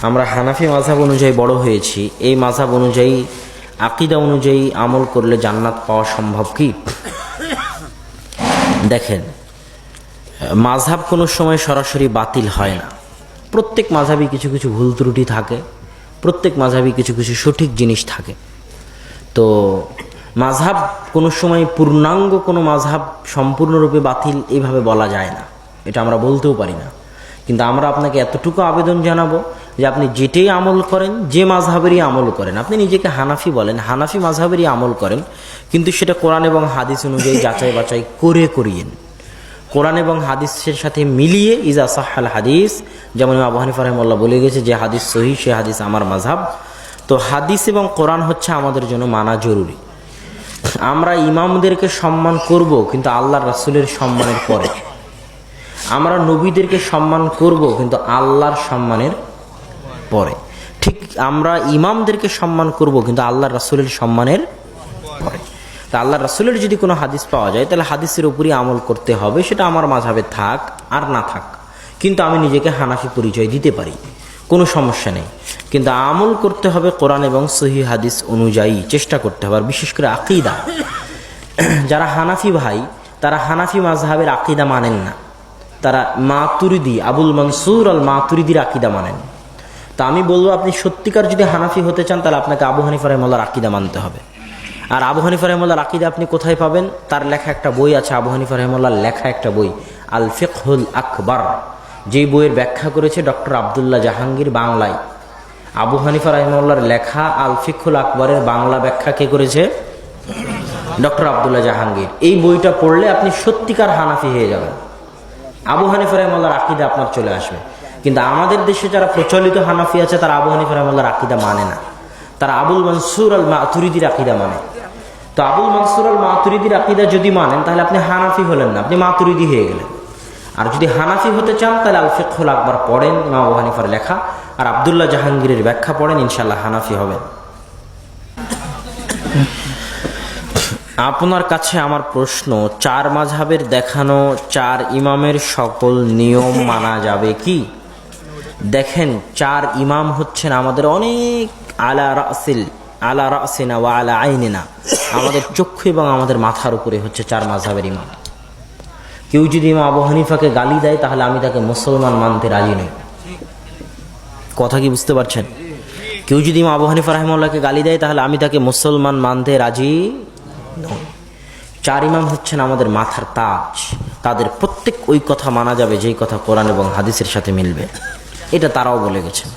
আমরা হানাফি মাযহাব অনুযায়ী বড় হয়েছি। এই মাযহাব অনুযায়ী, আকীদা অনুযায়ী আমল করলে জান্নাত পাওয়া সম্ভব কি? দেখেন, মাযহাব কোনো সময় সরাসরি বাতিল হয় না। প্রত্যেক মাযহাবই কিছু কিছু ভুল ত্রুটি থাকে, প্রত্যেক মাযহাবই কিছু কিছু সঠিক জিনিস থাকে। তো মাযহাব কোনো সময় পূর্ণাঙ্গ কোনো মাযহাব সম্পূর্ণরূপে বাতিল এইভাবে বলা যায় না, এটা আমরা বলতেও পারি না। কিন্তু আমরা আপনাকে এতটুকু আবেদন জানাবো যে আপনি যেটাই আমল করেন, যে মাযহাবেরই আমল করেন, আপনি নিজেকে হানাফি বলেন, হানাফি মাযহাবেরই আমল করেন, কিন্তু সেটা কোরআন এবং হাদিস অনুযায়ী যাচাই বাছাই করে করিয়েন। কোরআন এবং হাদিসের সাথে মিলিয়ে, ইজা সাহহাল হাদিস, যেমন আবু হানিফা রাহিমাহুল্লাহ বলে গেছে যে হাদিস সহিহ, সে হাদিস আমার মাযহাব। তো হাদিস এবং কোরআন হচ্ছে আমাদের জন্য মানা জরুরি। আমরা ইমামদেরকে সম্মান করব, কিন্তু আল্লাহর রাসূলের সম্মানের পরে। আমরা নবীদেরকে সম্মান করব, কিন্তু আল্লাহর সম্মানের পরে। ঠিক আমরা ইমামদেরকে সম্মান করব, কিন্তু আল্লাহর রাসূলের সম্মানের পরে। তা আল্লাহর রাসূলের যদি কোনো হাদিস পাওয়া যায়, তাহলে হাদিসের উপরই আমল করতে হবে, সেটা আমার মাযহাবে থাক আর না থাক। কিন্তু আমি নিজেকে হানাফি পরিচয় দিতে পারি, কোনো সমস্যা নেই। কিন্তু আমল করতে হবে কোরআন এবং সহিহ হাদিস অনুযায়ী, চেষ্টা করতে হবে। আর বিশেষ করে আকীদা, যারা হানাফি ভাই, তারা হানাফি মাযহাবের আকীদা মানেন না। তারা মাতুরিদি, আবুল মনসুর আল মাতুরিদির আকীদা মানেন। তা আমি বলবো, আপনি সত্যিকার যদি হানাফি হতে চান, তাহলে আপনাকে আবু হানিফা রাহিমাহুল্লাহর আকীদা মানতে হবে। আর আবু হানিফা রাহিমাহুল্লাহর আকীদা আপনি কোথায় পাবেন? তার লেখা একটা বই আছে, আবু হানিফা রাহিমাহুল্লাহর লেখা একটা বই, আল ফিকহুল আকবার, যেই বইয়ের ব্যাখ্যা করেছে ডক্টর আব্দুল্লাহ জাহাঙ্গীর বাংলায়। আবু হানিফা রাহিমাহুল্লাহর লেখা আল ফিকহুল আকবরের বাংলা ব্যাখ্যা কে করেছে? ডক্টর আব্দুল্লাহ জাহাঙ্গীর। এই বইটা পড়লে আপনি সত্যিকার হানাফি হয়ে যাবেন, আবু হানিফা রাহিমাহুল্লাহর আকীদা আপনার চলে আসবে। কিন্তু আমাদের দেশে যারা প্রচলিত হানাফি আছে, তারা আবু হানিফা রাহিমাহুল্লাহর আকীদা মানে না, তারা আবুল মনসুর আল মাতুরিদির আকীদা মানে। তো আবুল মনসুর আল মাতুরিদির আকীদা যদি মানেন, তাহলে আপনি হানাফি হলেন না, আপনি মাতুরিদি হয়ে গেলেন। আর যদি হানাফি হতে চান, তাহলে আল ফিকহুল আকবার পড়েন, ইমাম আবু হানিফার লেখা, আর আব্দুল্লাহ জাহাঙ্গীরের ব্যাখ্যা পড়েন, ইনশাআল্লাহ হানাফি হবেন। আপনার কাছে আমার প্রশ্ন, চার মাযহাবের দেখানো চার ইমামের সকল নিয়ম মানা যাবে কি? দেখেন, চার ইমাম হচ্ছেন আমাদের অনেক আলা রাসিনা ওয়া আলা আইনিনা, আমাদের চক্ষু এবং আমাদের মাথার উপরে হচ্ছে চার মাযহাবের ইমাম। কেউ যদি ইমাম আবু হানিফাকে গালি দেয়, তাহলে আমি তাকে মুসলমান মানতে রাজি নই। কথা কি বুঝতে পারছেন? কেউ যদি ইমাম আবু হানিফা রাহিমাহুল্লাহকে গালি দেয়, তাহলে আমি তাকে মুসলমান মানতে রাজি নই। চার ইমাম হচ্ছেন আমাদের মাথার তাজ, তাদের প্রত্যেক ওই কথা মানা যাবে যেই কথা কোরআন এবং হাদিসের সাথে মিলবে, এটা তারাও বলে গেছেন।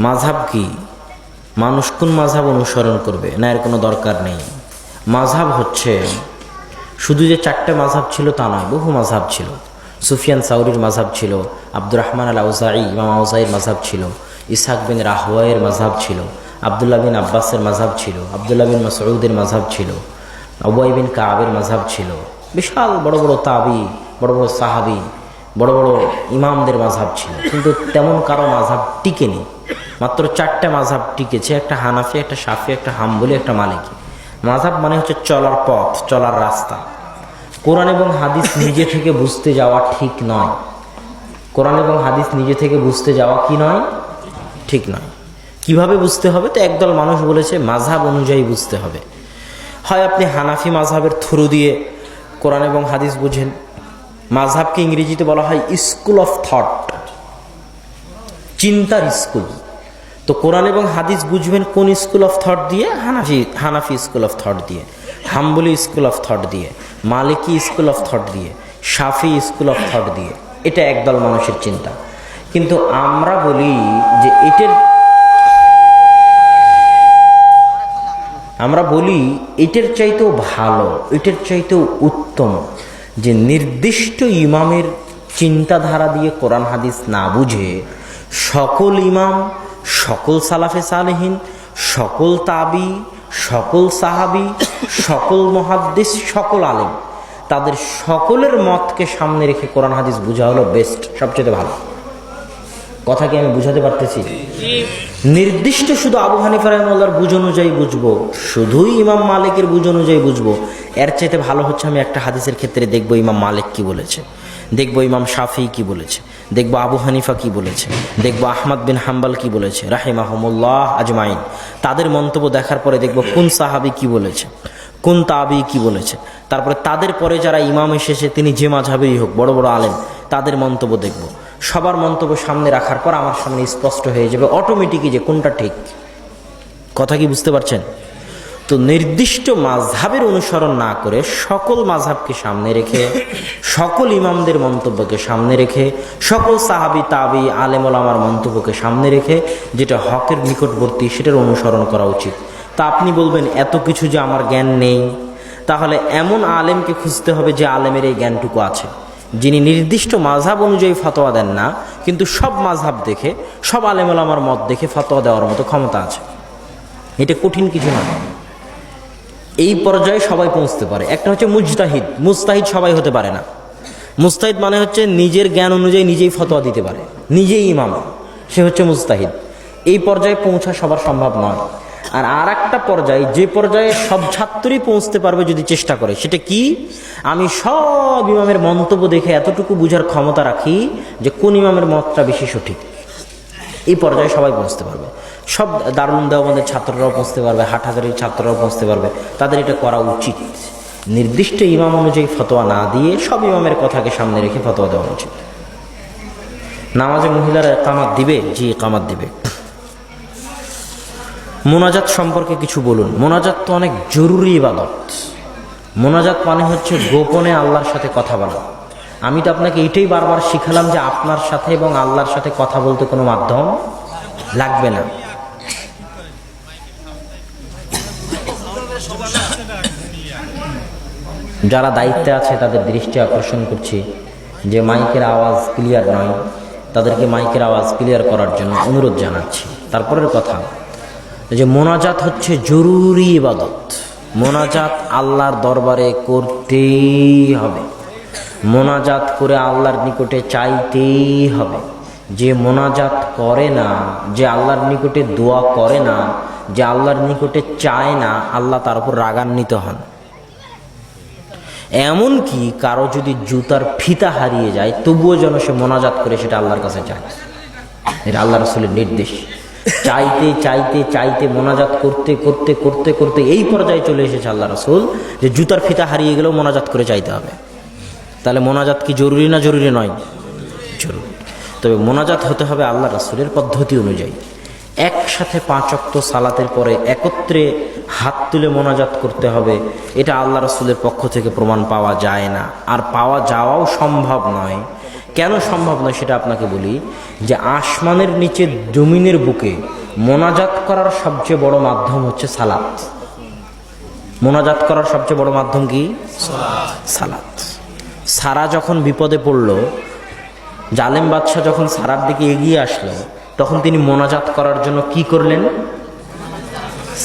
মাযহাব কি? মানুষ কোন মাযহাব অনুসরণ করবে না, এর কোনো দরকার নেই। মাযহাব হচ্ছে শুধু যে চারটে মাযহাব ছিল তা নয়, বহু মাযহাব ছিল। সুফিয়ান সাউরির মাযহাব ছিল, আব্দুর রহমান আল আউজাঈ, ইমাম আউজাঈর মাযহাব ছিল, ইসহাক বিন রাহওয়াইয়ের মাযহাব ছিল, আব্দুল্লাহ বিন আব্বাসের মাযহাব ছিল, আব্দুল্লাহ বিন মাসউদের মাযহাব ছিল, উবাই বিন কাবের মাযহাব ছিল। বিশাল বড় বড় তাবি, বড় বড় সাহাবি, বড় বড় ইমামদের মাযহাব ছিল। কিন্তু তেমন কারো মাযহাব টিকেনি। মাত্র চারটে মাযহাব টিকেছে, একটা হানাফি, একটা শাফি, একটা হাম্বলি, একটা মালিকি। মাযহাব মানে হচ্ছে চলার পথ, চলার রাস্তা। কোরআন এবং হাদিস নিজে থেকে বুঝতে যাওয়া ঠিক নয়। কোরআন এবং হাদিস নিজে থেকে বুঝতে যাওয়া কি নয়? ঠিক নয়। কিভাবে বুঝতে হবে? তো একদল মানুষ বলেছে মাযহাব অনুযায়ী বুঝতে হবে। হয় আপনি হানাফি মাযহাবের থ্রু দিয়ে কোরআন এবং হাদিস বুঝেন। মাযহাবকে ইংরেজিতে বলা হয় স্কুল অফ থট, চিন্তার স্কুল। তো কোরআন এবং হাদিস বুঝবেন কোন স্কুল অফ থট দিয়ে? হানাফি স্কুল অফ থট দিয়ে, হাম্বলি স্কুল অফ থট দিয়ে, মালিকি স্কুল অফ থট দিয়ে, শাফি স্কুল অফ থট দিয়ে। এটা একদল মানুষের চিন্তা। কিন্তু আমরা বলি যে এটার চাইতেও ভালো, এটার চাইতেও উত্তম যে নির্দিষ্ট ইমামের চিন্তাধারা দিয়ে কোরআন হাদিস না বুঝে সকল ইমাম, সকল সালাফে সালেহিন, সকল তাবি, সকল সাহাবি, সকল মুহাদ্দিস, সকল আলেম, তাদের সকলের মতকে সামনে রেখে কোরআন হাদিস বোঝা হলো বেস্ট, সবচেয়ে ভালো। কথা কি আমি বুঝাতে পারতেছি? নির্দিষ্ট শুধু আবু হানিফা রাহিমাহুল্লাহর বুঝ অনুযায়ী বুঝবো, শুধুই ইমাম মালিকের বুঝ অনুযায়ী বুঝবো, এর চাইতে ভালো হচ্ছে আমি একটা হাদিসের ক্ষেত্রে দেখবো ইমাম মালিক কি বলেছে। দেখবো ইমাম শাফি কি বলেছে, দেখবো আবু হানিফা কি বলেছে, দেখবো আহমদ বিন হাম্বল কি বলেছে রাহিমাহুমুল্লাহ আজমাইন। তাদের মন্তব্য দেখার পরে দেখবো কোন সাহাবি কি বলেছে, কোন তাবি কি বলেছে। তারপরে তাদের পরে যারা ইমাম এসেছে, তিনি যে মাযহাবেরই হোক, বড় বড় আলেম, তাদের মন্তব্য দেখব। সবার মন্তব্য সামনে রাখার পর আমার সামনে স্পষ্ট হয়ে যাবে অটোমেটিকই যে কোনটা ঠিক। কথা কি বুঝতে পারছেন? তো নির্দিষ্ট মাযহাবের অনুসরণ না করে সকল মাযহাবকে সামনে রেখে, সকল ইমামদের মন্তব্যকে সামনে রেখে, সকল সাহাবী তাবি আলেম ওলামার মন্তব্যকে সামনে রেখে যেটা হকের নিকটবর্তী সেটার অনুসরণ করা উচিত। তা আপনি বলবেন এত কিছু যে আমার জ্ঞান নেই, তাহলে এমন আলেমকে খুঁজতে হবে যে আলেমের এই জ্ঞানটুকু আছে, যিনি নির্দিষ্ট মাযহাব অনুযায়ী ফতোয়া দেন না, কিন্তু সব মাযহাব দেখে, সব আলেম ওলামার মত দেখে ফতোয়া দেওয়ার মতো ক্ষমতা আছে। এটা কঠিন কিছু না, এই পর্যায়ে সবাই পৌঁছতে পারে। একটা হচ্ছে মুজতাহিদ, মুস্তাহিদ সবাই হতে পারে না। মুস্তাহিদ মানে হচ্ছে নিজের জ্ঞান অনুযায়ী নিজেই ফতোয়া দিতে পারে, নিজেই ইমাম, সে হচ্ছে মুস্তাহিদ। এই পর্যায়ে পৌঁছা সবার সম্ভব নয়। আর একটা পর্যায়ে, যে পর্যায়ে সব ছাত্রই পৌঁছতে পারবে যদি চেষ্টা করে, সেটা কি? আমি সব ইমামের মন্তব্য দেখে এতটুকু বুঝার ক্ষমতা রাখি যে কোন ইমামের মতটা বেশি সঠিক। এই পর্যায়ে সবাই পৌঁছতে পারবে। সব দারুল দেওবন্দের ছাত্ররাও পৌঁছতে পারবে, হাটহাজারীর ছাত্ররাও পৌঁছতে পারবে। তাদের এটা করা উচিত। নির্দিষ্ট ইমাম অনুযায়ী ফতোয়া না দিয়ে সব ইমামের কথাকে সামনে রেখে ফতোয়া দেওয়া উচিত। নামাজে মহিলারা ইকামাত দিবে? জি, ইকামাত দিবে। মোনাজাত সম্পর্কে কিছু বলুন। মোনাজাত তো অনেক জরুরি ইবাদত। মোনাজাত মানে হচ্ছে গোপনে আল্লাহর সাথে কথা বলা। আমি তো আপনাকে এইটাই বারবার শিখালাম যে আপনার সাথে এবং আল্লাহর সাথে কথা বলতে কোনো মাধ্যম লাগবে না। যারা দায়িত্বে আছে তাদের দৃষ্টি আকর্ষণ করছি যে মাইকের আওয়াজ ক্লিয়ার নয়, তাদেরকে মাইকের আওয়াজ ক্লিয়ার করার জন্য অনুরোধ জানাচ্ছি। তারপরের কথা যে মোনাজাত হচ্ছে জরুরি ইবাদত। মোনাজাত আল্লাহর দরবারে করতেই হবে, মোনাজাত করে আল্লাহর নিকটে চাইতেই হবে। যে মোনাজাত করে না, যে আল্লাহর নিকটে দোয়া করে না, যে আল্লাহর নিকটে চায় না, আল্লাহ তার উপর রাগান্বিত হন। এমনকি কারো যদি জুতার ফিতা হারিয়ে যায় তবুও যেন সে মোনাজাত করে সেটা আল্লাহর কাছে চায়। এটা আল্লাহ রাসূলের নির্দেশ। চাইতে চাইতে চাইতে মোনাজাত করতে করতে করতে করতে এই পর্যায়ে চলে এসেছে আল্লাহ রাসূল যে জুতার ফিতা হারিয়ে গেলেও মোনাজাত করে চাইতে হবে। তাহলে মোনাজাত কি জরুরি না জরুরি নয়? জরুরি। তবে মোনাজাত হতে হবে আল্লাহ রাসূলের পদ্ধতি অনুযায়ী। একসাথে 5 ওয়াক্ত সালাতের পরে একত্রে হাত তুলে মোনাজাত করতে হবে, এটা আল্লাহ রাসূলের পক্ষ থেকে প্রমাণ পাওয়া যায় না, আর পাওয়া যাওয়াও সম্ভব নয়। কেন সম্ভব নয় সেটা আপনাকে বলি, যে আসমানের নিচে জমিনের বুকে মোনাজাত করার সবচেয়ে বড় মাধ্যম হচ্ছে সালাত। মোনাজাত করার সবচেয়ে বড় মাধ্যম কি? সালাত। সারা যখন বিপদে পড়ল, জালেম বাদশাহ যখন সারার দিকে এগিয়ে আসলো, তখন তিনি মোনাজাত করার জন্য কি করলেন?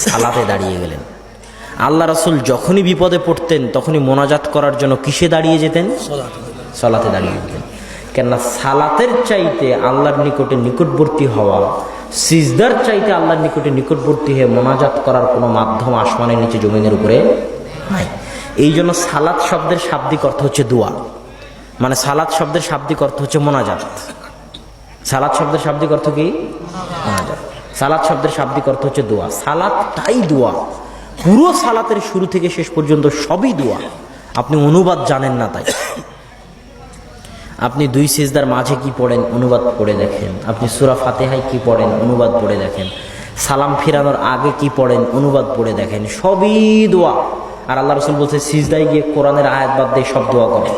সালাতে দাঁড়িয়ে গেলেন। আল্লাহ রাসূল যখনই বিপদে পড়তেন তখনই মোনাজাত করার জন্য কিসে দাঁড়িয়ে যেতেন? সালাতে দাঁড়িয়ে যেতেন। কেননা সালাতের চাইতে আল্লাহর নিকটে নিকটবর্তী হওয়া, সিজদার চাইতে আল্লাহর নিকটে নিকটবর্তী হয়ে মোনাজাত করার কোনো মাধ্যম আসমানের নিচে জমিনের উপরে নাই। এই জন্য সালাত শব্দের শাব্দিক অর্থ হচ্ছে দোয়া, মানে সালাত শব্দের শাব্দিক অর্থ হচ্ছে মোনাজাত। সালাত শব্দের শাব্দিক অর্থ কি? মোনাজাত। সালাত শব্দের শাব্দিক অর্থ হচ্ছে দোয়া। সালাতটাই দোয়া। পুরো সালাতের শুরু থেকে শেষ পর্যন্ত সবই দোয়া। আপনি অনুবাদ জানেন না তাই। আপনি 2 সিজদার মাঝে কি পড়েন অনুবাদ পড়ে দেখেন, আপনি সূরা ফাতিহায় কি পড়েন অনুবাদ পড়ে দেখেন, সালাম ফিরানোর আগে কি পড়েন অনুবাদ পড়ে দেখেন, সবই দোয়া। আর আল্লাহ রাসূল বলছে সিজদায় গিয়ে কোরআনের আয়াত বাদ দিয়ে সব দোয়া করো,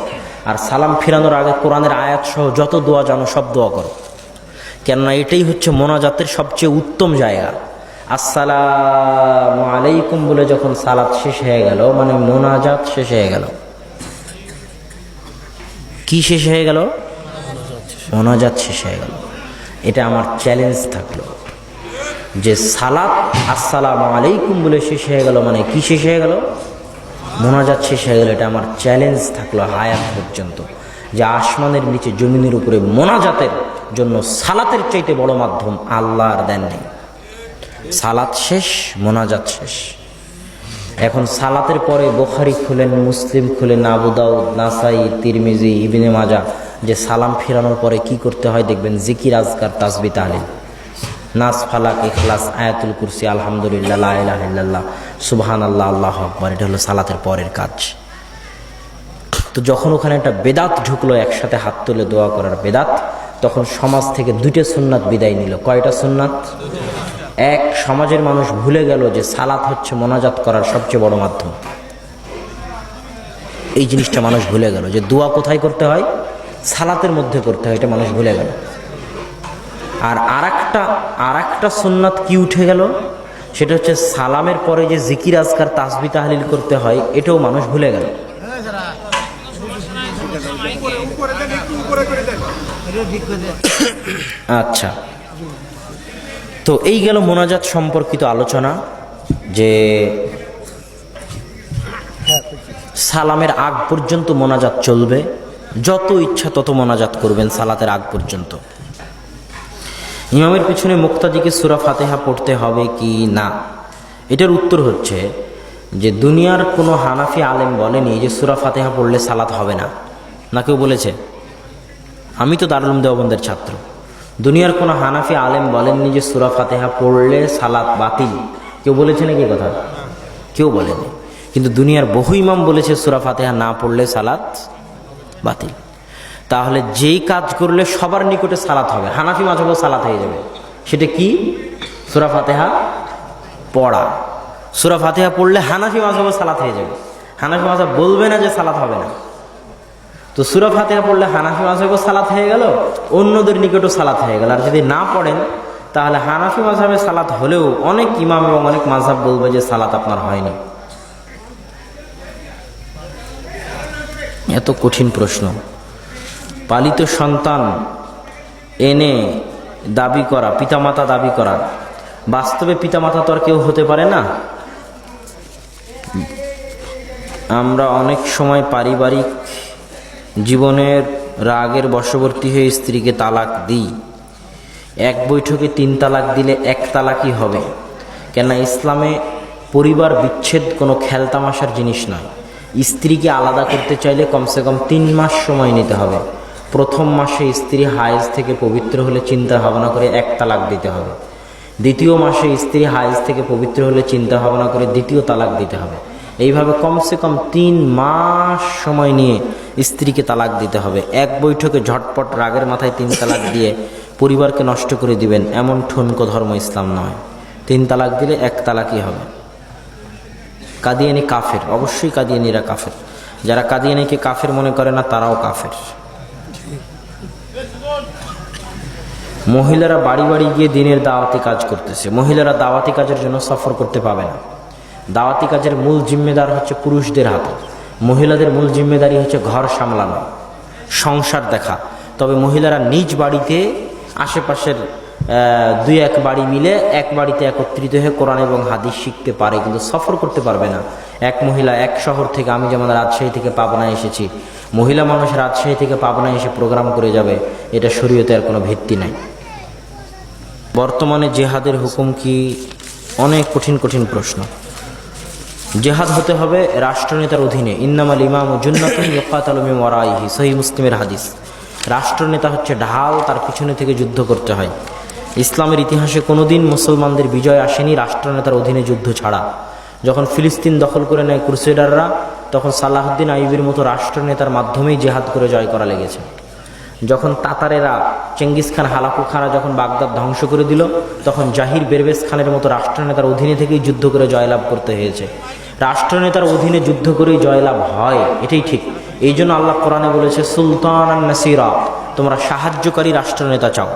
আর সালাম ফিরানোর আগে কোরআনের আয়াত সহ যত দোয়া জানো সব দোয়া করো। কেননা এটাই হচ্ছে মোনাজাতের সবচেয়ে উত্তম জায়গা। আসসালামু আলাইকুম বলে যখন সালাত শেষ হয়ে গেল, মানে মোনাজাত শেষ হয়ে গেল। কি শেষ হয়ে গেল? মোনাজাত শেষ হয়ে গেল। এটা আমার চ্যালেঞ্জ থাকলো যে সালাত আসসালামু আলাইকুম বলে শেষ হয়ে গেল, মানে কি শেষ হয়ে গেল? মোনাজাত শেষ হয়ে গেল। এটা আমার চ্যালেঞ্জ থাকলো হায়াত পর্যন্ত, যে আসমানের নিচে জমিনের উপরে মোনাজাতের জন্য সালাতের চাইতে বড় মাধ্যম আল্লাহর দেন নেই। সালাত শেষ, মোনাজাত শেষ। এখন সালাতের পরে বুখারী খুলেন, মুসলিম খুলেন, আবু দাউদ, নাসাই, তিরমিজি, ইবনে মাজাহ, যে সালাম ফেরানোর পরে কি করতে হয় দেখবেন জিকির, আজকার, তাসবিহ, তাহলিল, নাস, ফালাক, ইখলাস, আয়াতুল কুরসি, আলহামদুলিল্লাহ, লা ইলাহা ইল্লাল্লাহ, সুবহানাল্লাহ, আল্লাহু আকবার। এটা হলো সালাতের পরের কাজ। তো যখন ওখানে একটা বেদাত ঢুকলো, একসাথে হাত তুলে দোয়া করার বেদাত, তখন সমাজ থেকে দুইটা সুন্নাত বিদায় নিল। কয়টা সুন্নাত? এক, সমাজের মানুষ ভুলে গেল যে সালাত হচ্ছে মোনাজাত করার সবচেয়ে বড় মাধ্যম। এই জিনিসটা মানুষ ভুলে গেল যে দোয়া কোথায় করতে হয়, সালাতের মধ্যে করতে হয়, এটা মানুষ ভুলে গেল। আর আরেকটা সুন্নাত কি উঠে গেল, সেটা হচ্ছে সালামের পরে যে জিকির, আজকার, তাসবিহ, তাহলিল করতে হয়, এটাও মানুষ ভুলে গেল। আচ্ছা, তো এই গেল মোনাজাত সম্পর্কিত আলোচনা, যে সালামের আগ পর্যন্ত মোনাজাত চলবে, যত ইচ্ছা তত মোনাজাত করবেন সালাতের আগ পর্যন্ত। ইমামের পিছনে মুক্তাদিকে সূরা ফাতিহা পড়তে হবে কি না, এটার উত্তর হচ্ছে যে দুনিয়ার কোনো হানাফি আলেম বলেনি যে সূরা ফাতিহা পড়লে সালাত হবে না। না কেউ বলেছে? আমি তো দারুল উলুম দেওবন্দের ছাত্র, দুনিয়ার কোনো হানাফি আলেম বলেননি যে সূরা ফাতিহা পড়লে সালাত বাতিল। কেউ বলেছে নাকি কথা? কেউ বলেনি। কিন্তু দুনিয়ার বহু ইমাম বলেছে সূরা ফাতিহা না পড়লে সালাত বাতিল। তাহলে যেই কাজ করলে সবার নিকটে সালাত হবে, হানাফি মাযহাবেও সালাত হয়ে যাবে, সেটা কি? সূরা ফাতিহা পড়া। সূরা ফাতিহা পড়লে হানাফি মাযহাবেও সালাত হয়ে যাবে। হানাফি মাযহাব বলবে না যে সালাত হবে না। তো সূরা ফাতিহা পড়লে হানাফি মাযহাবেও সালাত হয়ে গেল, অন্যদের নিকটও সালাত হয়ে গেল। আর যদি না পড়েন, তাহলে হানাফি মাযহাবে সালাত হলেও অনেক ইমাম এবং অনেক মাযহাব বলবে যে সালাত আপনার হয়নি। এত কঠিন প্রশ্ন। পালিত সন্তান এনে দাবি করা, পিতামাতা দাবি করা, বাস্তবে পিতামাতা তো আর কেউ হতে পারে না। আমরা অনেক সময় পারিবারিক জীবনের রাগের বশবর্তী হয়ে স্ত্রীকে তালাক দিই। এক বৈঠকে 3 তালাক দিলে 1 তালাকই হবে। কেননা ইসলামে পরিবার বিচ্ছেদ কোনো খেলতামাশার জিনিস নয়। স্ত্রীকে আলাদা করতে চাইলে কমসে কম 3 মাস সময় নিতে হবে। প্রথম মাসে স্ত্রী হায়েজ থেকে পবিত্র হলে চিন্তা ভাবনা করে 1 তালাক দিতে হবে। দ্বিতীয় মাসে স্ত্রী হায়েজ থেকে পবিত্র হলে চিন্তা ভাবনা করে 2য় তালাক দিতে হবে। এইভাবে কমসে কম 3 মাস সময় নিয়ে স্ত্রীকে তালাক দিতে হবে। এক বৈঠকে ঝটপট রাগের মাথায় 3 তালাক দিয়ে পরিবারকে নষ্ট করে দিবেন, এমন ঠুনকো ধর্ম ইসলাম নয়। 3 তালাক দিলে 1 তালাকই হবে। কাদিয়ানি কাফের, অবশ্যই কাদিয়ানিরা কাফের। যারা কাদিয়ানিকে কাফের মনে করে না, তারাও কাফের। মহিলারা বাড়ি বাড়ি গিয়ে দিনের দাওয়াতি কাজ করতেছে। মহিলারা দাওয়াতি কাজের জন্য সফর করতে পাবে না। দাওয়াতি কাজের মূল জিম্মেদার হচ্ছে পুরুষদের হাতে। মহিলাদের মূল জিম্মেদারি হচ্ছে ঘর সামলানো, সংসার দেখা। তবে মহিলারা নিজ বাড়িতে আশেপাশের 2-1 বাড়ি মিলে এক বাড়িতে একত্রিত হয়ে কোরআন এবং হাদিস শিখতে পারে, কিন্তু সফর করতে পারবে না। এক মহিলা এক শহর থেকে, আমি যেমন রাজশাহী থেকে পাবনায় এসেছি, মহিলা মানুষ রাজশাহী থেকে পাবনায় এসে প্রোগ্রাম করে যাবে, এটা শরীয়তে আর কোনো ভিত্তি নাই। বর্তমানে জেহাদের হুকুম কি? অনেক কঠিন কঠিন প্রশ্ন। জেহাদ হতে হবে রাষ্ট্রনেতার অধীনে। ইন্নামাল ইমামু জুন্নাতুন ইউকাতালু মিন ওয়ারাইহি, সহিহ মুসলিমের হাদিস। রাষ্ট্রনেতা হচ্ছে ঢাল, তার পিছনে থেকে যুদ্ধ করতে হয়। ইসলামের ইতিহাসে কোনোদিন মুসলমানদের বিজয় আসেনি রাষ্ট্রনেতার অধীনে যুদ্ধ ছাড়া। যখন ফিলিস্তিন দখল করে নেয় ক্রুসেডাররা, তখন সালাহুদ্দিন আইয়ুবীর মতো রাষ্ট্রনেতার মাধ্যমেই জেহাদ করে জয় করা লেগেছে। যখন তাতারেরা, চেঙ্গিস খান, হালাকু খানরা যখন বাগদাদ ধ্বংস করে দিল, তখন জাহির বেরবেস খানের মতো রাষ্ট্রনেতার অধীনে থেকেই যুদ্ধ করে জয়লাভ করতে হয়েছে। রাষ্ট্রনেতার অধীনে যুদ্ধ করেই জয়লাভ হয়, এটাই ঠিক। এই জন্য আল্লাহ কোরআনে বলেছে সুলতানান নাসিরা, তোমরা সাহায্যকারী রাষ্ট্রনেতা চাও।